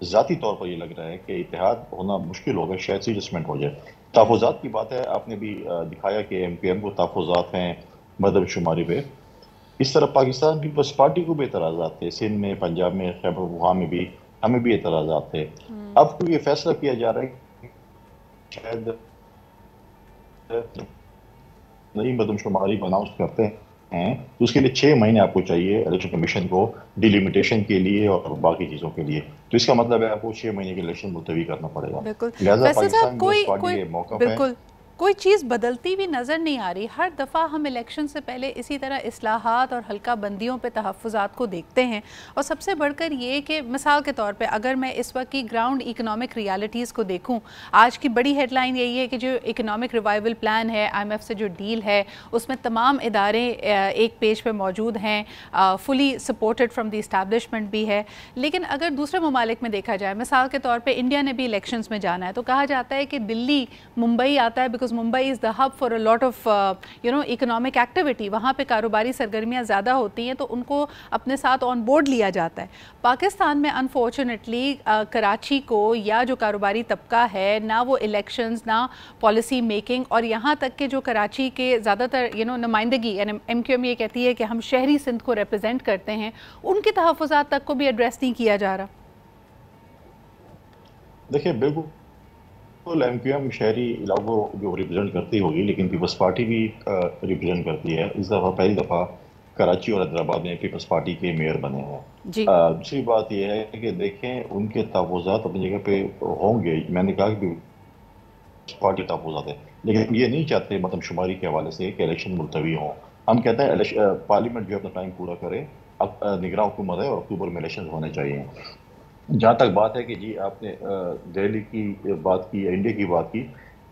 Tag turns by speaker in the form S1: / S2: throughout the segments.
S1: ذاتی طور پر یہ لگ رہا ہے کہ اتحاد ہونا مشکل ہوگا، شاید سے ایڈجسٹمنٹ ہو جائے۔ تحفظات کی بات ہے، آپ نے بھی دکھایا کہ ایم پی ایم کو تحفظات ہیں مردم شماری پہ، اس طرح پاکستان پیپلز پارٹی کو بھی اعتراضات تھے، سندھ میں، پنجاب میں، خیبر پختونخوا میں بھی ہمیں بھی اعتراضات تھے۔ اب تو یہ فیصلہ کیا جا رہا ہے کہ شاید نئی مردم شماری اناؤنس کرتے ہیں تو اس کے لیے 6 مہینے آپ کو چاہیے الیکشن کمیشن کو ڈیلیمیٹیشن کے لیے اور باقی چیزوں کے لیے، تو اس کا مطلب ہے آپ کو 6 مہینے کے الیکشن ملتوی کرنا پڑے گا۔
S2: بالکل
S1: لہٰذا
S2: فیصل
S1: پاکستان
S2: صاحب،
S1: پیپلز پارٹی کے موقف ہے،
S2: بالکل کوئی چیز بدلتی بھی نظر نہیں آ رہی۔ ہر دفعہ ہم الیکشن سے پہلے اسی طرح اصلاحات اور حلقہ بندیوں پہ تحفظات کو دیکھتے ہیں، اور سب سے بڑھ کر یہ کہ مثال کے طور پہ اگر میں اس وقت کی گراؤنڈ اکنامک ریالٹیز کو دیکھوں، آج کی بڑی ہیڈ لائن یہی ہے کہ جو اکنامک ریوائول پلان ہے، آئی ایم ایف سے جو ڈیل ہے، اس میں تمام ادارے ایک پیج پہ موجود ہیں، فلی سپورٹڈ فرام دی اسٹیبلشمنٹ بھی ہے۔ لیکن اگر دوسرے ممالک میں دیکھا جائے، مثال کے طور پہ انڈیا نے بھی الیکشنز میں جانا ہے، تو کہا جاتا ہے کہ دلی ممبئی آتا ہے، because Mumbai is the hub for a lot of economic activity, وہاں پہ کاروباری سرگرمیاں زیادہ ہوتی ہیں تو ان کو اپنے ساتھ آن بورڈ لیا جاتا ہے۔ پاکستان میں انفارچونیٹلی کراچی کو یا جو کاروباری طبقہ ہے، نہ وہ الیکشنز، نہ پالیسی میکنگ، اور یہاں تک کہ جو کراچی کے زیادہ تر نمائندگی، یعنی ایم کیو ایم یہ کہتی ہے کہ ہم شہری سندھ کو ریپرزینٹ کرتے ہیں، ان کے تحفظات تک کو بھی ایڈریس نہیں کیا جا رہا۔
S1: دیکھیں بالکل ایم کیو ایم شہری علاقوں جو ریپرزینٹ کرتی ہوگی، لیکن پیپلز پارٹی بھی ریپرزینٹ کرتی ہے۔ اس دفعہ پہلی دفعہ کراچی اور حیدرآباد میں پیپلز پارٹی کے میئر بنے ہیں۔ دوسری بات یہ ہے کہ دیکھیں ان کے تحفظات اپنی جگہ پہ ہوں گے، میں نے کہا کہ پیپلز پارٹی تحفظات ہے، لیکن یہ نہیں چاہتے مردم شماری کے حوالے سے کہ الیکشن ملتوی ہوں۔ ہم کہتے ہیں پارلیمنٹ جو اپنا ٹائم پورا کرے، اب نگراں حکومت ہے اور اکتوبر میں الیکشن ہونے چاہیے۔ جہاں تک بات ہے کہ جی آپ نے دہلی کی بات کی یا انڈیا کی بات کی،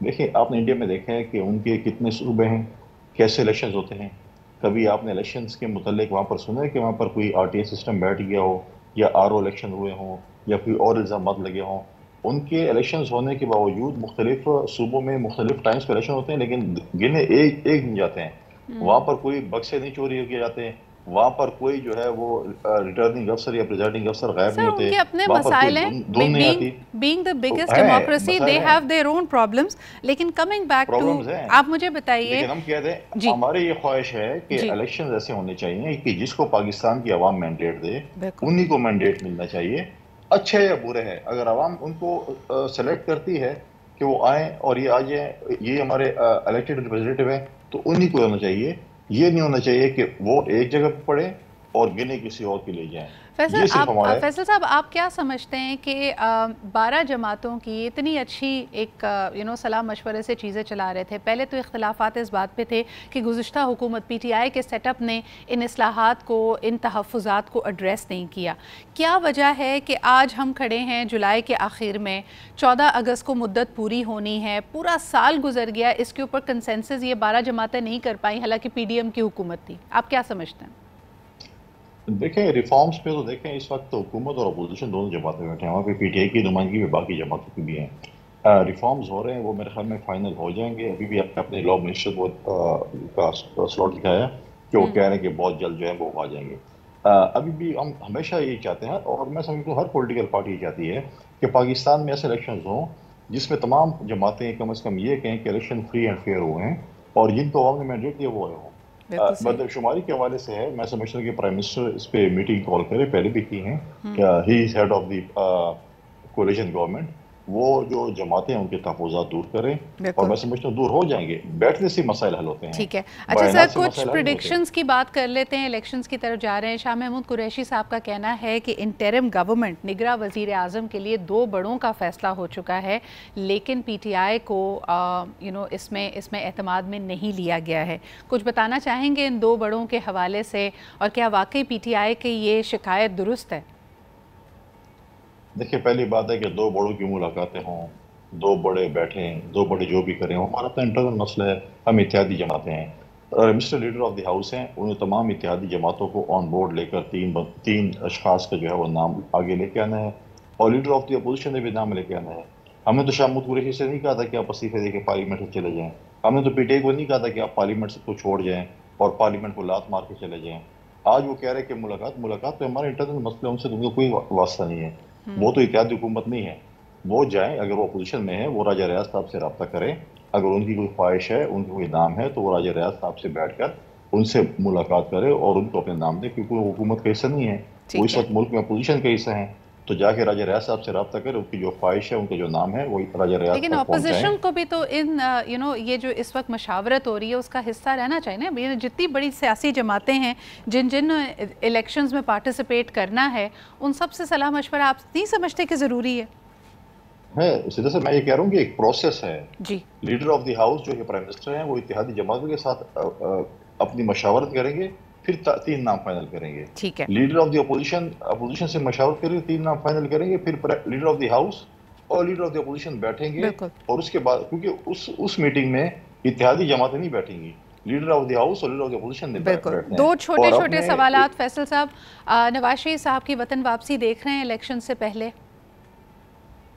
S1: دیکھیں آپ نے انڈیا میں دیکھا ہے کہ ان کے کتنے صوبے ہیں، کیسے الیکشنز ہوتے ہیں۔ کبھی آپ نے الیکشنز کے متعلق وہاں پر سنا ہے کہ وہاں پر کوئی آر ٹی آئی سسٹم بیٹھ گیا ہو، یا آر او الیکشن ہوئے ہوں، یا کوئی اور الزامات لگے ہوں؟ ان کے الیکشنز ہونے کے باوجود مختلف صوبوں میں مختلف ٹائمز پہ الیکشن ہوتے ہیں، لیکن گنے ایک دن جاتے ہیں۔ وہاں پر کوئی بکسے نہیں چوری کیے جاتے ہیں، وہاں پر کوئی جو ہے وہ ریٹرننگ افسر یا پریزائڈنگ افسر غائب نہیں ہوتے،
S2: ان کے اپنے
S1: وہاں پر
S2: مسائل
S1: کوئی
S2: ہیں،
S1: دھن نہیں آتی۔
S2: being the biggest democracy they have their own problems، لیکن coming back to آپ مجھے بتائیے،
S1: لیکن ہم کہتے ہیں ہمارے یہ خواہش ہے کہ الیکشن ایسے ہونے چاہیے کہ جس کو پاکستان کی عوام مینڈیٹ دے انہی کو مینڈیٹ ملنا چاہیے، اچھے یا برے ہیں۔ اگر عوام ان کو سلیکٹ کرتی ہے کہ وہ آئیں اور یہ آ جائیں، یہ ہمارے الیکٹڈ ریپرزینٹیو ہیں، تو انہی کو ہونا چاہیے۔ یہ نہیں ہونا چاہیے کہ ووٹ ایک جگہ پہ پڑے اور گنے کسی اور کے لے جائیں۔
S2: فیصل صاحب، آپ کیا سمجھتے ہیں کہ 12 جماعتوں کی اتنی اچھی ایک صلاح مشورے سے چیزیں چلا رہے تھے، پہلے تو اختلافات اس بات پہ تھے کہ گزشتہ حکومت پی ٹی آئی کے سیٹ اپ نے ان اصلاحات کو، ان تحفظات کو ایڈریس نہیں کیا، کیا وجہ ہے کہ آج ہم کھڑے ہیں جولائی کے آخر میں، 14 اگست کو مدت پوری ہونی ہے، پورا سال گزر گیا، اس کے اوپر کنسنسس یہ 12 جماعتیں نہیں کر پائیں، حالانکہ پی ڈی ایم کی حکومت تھی؟ آپ کیا سمجھتے ہیں؟
S1: دیکھیں ریفارمز پہ تو دیکھیں اس وقت حکومت اور اپوزیشن دونوں جماعتیں بیٹھے ہیں، وہاں پہ پی ٹی آئی کی نمائندگی بھی باقی جماعتوں کی بھی ہیں۔ ریفارمز ہو رہے ہیں، وہ میرے خیال میں فائنل ہو جائیں گے۔ ابھی بھی اپنے لا منسٹر کا سلاٹ دکھایا کہ وہ کہہ رہے ہیں کہ بہت جلد جو ہے وہ آ جائیں گے۔ ابھی بھی ہم ہمیشہ یہی چاہتے ہیں، اور میں سمجھتا ہوں ہر پولیٹیکل پارٹی یہ چاہتی ہے کہ پاکستان میں ایسے الیکشنز ہوں جس میں تمام جماعتیں کم از کم یہ کہیں کہ الیکشن فری اینڈ فیئر ہوئے ہیں، اور جن کو عوام نے مینڈیٹ دیا وہ ہوں۔ مردم شماری کے حوالے سے ہے، میں سمجھتا ہوں کہ پرائم منسٹر اس پہ میٹنگ کال کرے، پہلے بھی کی ہیں، he is head of the coalition government, وہ جو جماعتیں ان کے تحفظات دور کریں، اور میں سمجھتا ہوں دور ہو جائیں گے، بیٹھنے سے مسائل حل ہوتے ہیں۔
S2: ٹھیک ہے، اچھا سر، کچھ پریڈکشنز کی بات کر لیتے ہیں، الیکشنز کی طرف جا رہے ہیں۔ شاہ محمود قریشی صاحب کا کہنا ہے کہ انٹرم گورنمنٹ نگراں وزیر اعظم کے لیے 2 بڑوں کا فیصلہ ہو چکا ہے، لیکن پی ٹی آئی کو اس میں اعتماد میں نہیں لیا گیا ہے۔ کچھ بتانا چاہیں گے ان 2 بڑوں کے حوالے سے، اور کیا واقعی پی ٹی آئی کی یہ شکایت درست ہے؟
S1: دیکھیں پہلی بات ہے کہ 2 بڑوں کی ملاقاتیں ہوں، 2 بڑے بیٹھیں، 2 بڑے جو بھی کریں، ہمارا تو انٹرنل مسئلہ ہے، ہم اتحادی جماعتیں ہیں۔ Mr leader of the house ہیں، انہیں تمام اتحادی جماعتوں کو آن بورڈ لے کر 3 اشخاص کا جو ہے وہ نام آگے لے کے آنا ہے، اور لیڈر آف دی اپوزیشن نے بھی نام لے کے آنا ہے۔ ہم نے تو شاہ محمود قریشی سے نہیں کہا تھا کہ آپ استعفے دے کے پارلیمنٹ سے چلے جائیں، ہم نے تو پی ٹی آئی کو نہیں کہا تھا کہ آپ پارلیمنٹ کو چھوڑ جائیں اور پارلیمنٹ کو لات مار کے چلے جائیں۔ آج وہ کہہ رہے ہیں کہ ملاقات تو ہمارے انٹرنل مسئلہ، ان سے تم کو کوئی واسطہ نہیں ہے۔ وہ تو اتحادی حکومت نہیں ہے. وہ جائیں, اگر وہ اپوزیشن میں ہے وہ راجہ ریاض صاحب سے رابطہ کریں, اگر ان کی کوئی خواہش ہے, ان کی کوئی نام ہے, تو وہ راجہ ریاض صاحب سے بیٹھ کر ان سے ملاقات کرے اور ان کو اپنے نام دے, کیونکہ وہ حکومت کا حصہ نہیں ہے, وہ اس وقت ملک میں اپوزیشن کا حصہ ہیں. تو جا کے راجہ ریاض صاحب سے رابطہ کرے, ان کی جو خواہش ہے, ان کا جو نام ہے, وہ راجہ ریاض
S2: لیکن
S1: تک پہنچائیں.
S2: اپوزیشن کو بھی تو ان یہ جو اس وقت مشاورت ہو رہی ہے اس کا حصہ رہنا چاہیے نا. جتنی بڑی سیاسی جماعتیں ہیں جن الیکشنز میں پارٹیسپیٹ کرنا ہے, ان سب سے صلاح مشورہ آپ نہیں سمجھتے کہ ضروری ہے؟
S1: سیدھے سے میں یہ کہہ رہا ہوں کہ ایک پروسیس ہے.
S2: جی,
S1: لیڈر آف دی ہاؤس جو کہ پرائم منسٹر ہیں, وہ اتحادی جماعتوں کے ساتھ اپنی مشاورت کریں گے, پھر 3 نام فائنل کریں گے.
S2: ٹھیک ہے.
S1: لیڈر آف دی اپوزیشن سے مشاورت کریں گے, 3 نام فائنل کریں گے, پھر لیڈر آف دی ہاؤس اور لیڈر آف دی اپوزیشن بیٹھیں گے. اور اس کے بعد, کیونکہ اس میٹنگ میں اتحادی جماعتیں نہیں بیٹھیں گی, لیڈر آف دی ہاؤس اور لیڈر آف دی اپوزیشن نے بیٹھنا ہے.
S2: 2 چھوٹے سوالات فیصل صاحب. نواز شریف صاحب کی وطن واپسی دیکھ رہے ہیں الیکشن سے پہلے؟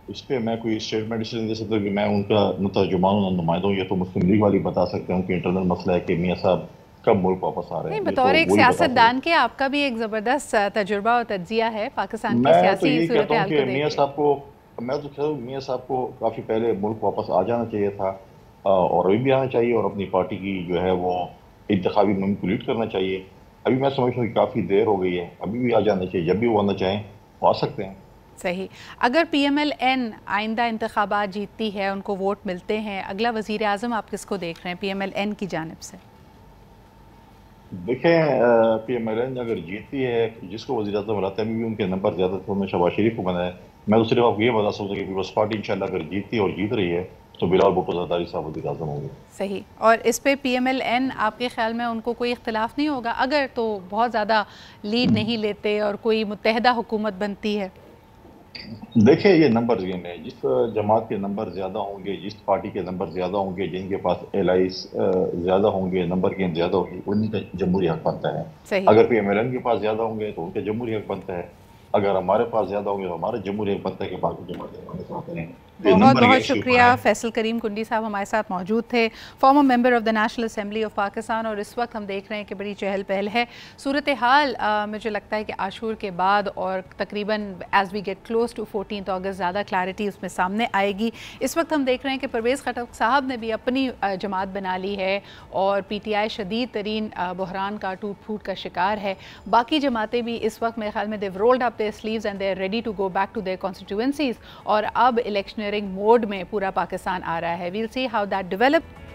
S1: اس پہ میں کوئی اسٹیٹمنٹ اس لیے نہیں دے سکتا کہ میں ان کا نہ ترجمان ہوں نہ نمائندہ ہوں. یہ تو مسلم لیگ والی بتا سکتے ہیں, ان کے انٹرنل مسئلہ ہے کہ میاں صاحب کب ملک واپس آ رہے ہیں.
S2: بطور ایک سیاستدان کے آپ کا بھی ایک زبردست تجربہ اور تجزیہ ہے پاکستان کی سیاسی صورتحال کو دیکھ کے.
S1: میں تو کہتا ہوں میاں صاحب کو کافی پہلے ملک واپس آ جانا چاہیے تھا, اور ابھی بھی آنا چاہیے, اور اپنی پارٹی کی جو ہے وہ انتخابی مہم کو لیڈ کرنا چاہیے. ابھی میں سمجھتا ہوں کہ کافی دیر ہو گئی ہے, ابھی بھی آ جانا چاہیے. جب بھی وہ آنا چاہیں وہ آ سکتے ہیں.
S2: صحیح. اگر پی ایم ایل این آئندہ انتخابات جیتتی ہے, ان کو ووٹ ملتے ہیں, اگلا وزیر اعظم آپ کس کو دیکھ رہے ہیں پی ایم ایل این کی جانب سے؟
S1: دیکھیں, پی ایم ایل این اگر جیتتی ہے, جس کو وزیر اعظم بناتے ہیں, ابھی بھی ان کے نمبر زیادہ تھے, انہوں نے شہباز شریف کو بنایا. میں تو صرف آپ کو یہ بتا سکتا ہوں کہ پیپلز پارٹی انشاءاللہ اگر جیتتی ہے اور جیت رہی ہے تو بلال بھٹو زرداری صاحب وزیر اعظم ہوں گے.
S2: صحیح. اور اس پہ پی ایم ایل این آپ کے خیال میں ان کو کوئی اختلاف نہیں ہوگا اگر تو بہت زیادہ لیڈ نہیں لیتے اور کوئی متحدہ حکومت بنتی ہے؟
S1: دیکھیں, یہ نمبر گیم ہے. جس جماعت کے نمبر زیادہ ہوں گے, جس پارٹی کے نمبر زیادہ ہوں گے, جن کے پاس الائز زیادہ ہوں گے, نمبر گیم زیادہ ہوگی, ان کا جمہوری حق بنتا ہے. اگر پی ایم ایل این کے پاس زیادہ ہوں گے تو ان کا جمہوری حق بنتا ہے. اگر ہمارے پاس زیادہ ہوں گے تو ہمارا جمہوری حق بنتا ہے کہ باقی جماعتیں ہمارے ساتھ ہیں.
S2: بہت بہت شکریہ. فیصل کریم کنڈی صاحب ہمارے ساتھ موجود تھے, former member of the national assembly of Pakistan. اور اس وقت ہم دیکھ رہے ہیں کہ بڑی چہل پہل ہے. صورتحال مجھے لگتا ہے کہ عاشور کے بعد اور تقریباً as we get close to 14 August زیادہ کلیئرٹی اس میں سامنے آئے گی. اس وقت ہم دیکھ رہے ہیں کہ پرویز خٹک صاحب نے بھی اپنی جماعت بنا لی ہے اور پی ٹی آئی شدید ترین بحران کا ٹوٹ پھوٹ کا شکار ہے. باقی جماعتیں بھی اس وقت میرے خیال میں they've rolled up their sleeves and they're ready to go back to their constituencies. اور اب الیکشن موڈ میں پورا پاکستان آ رہا ہے. We'll see how that develops.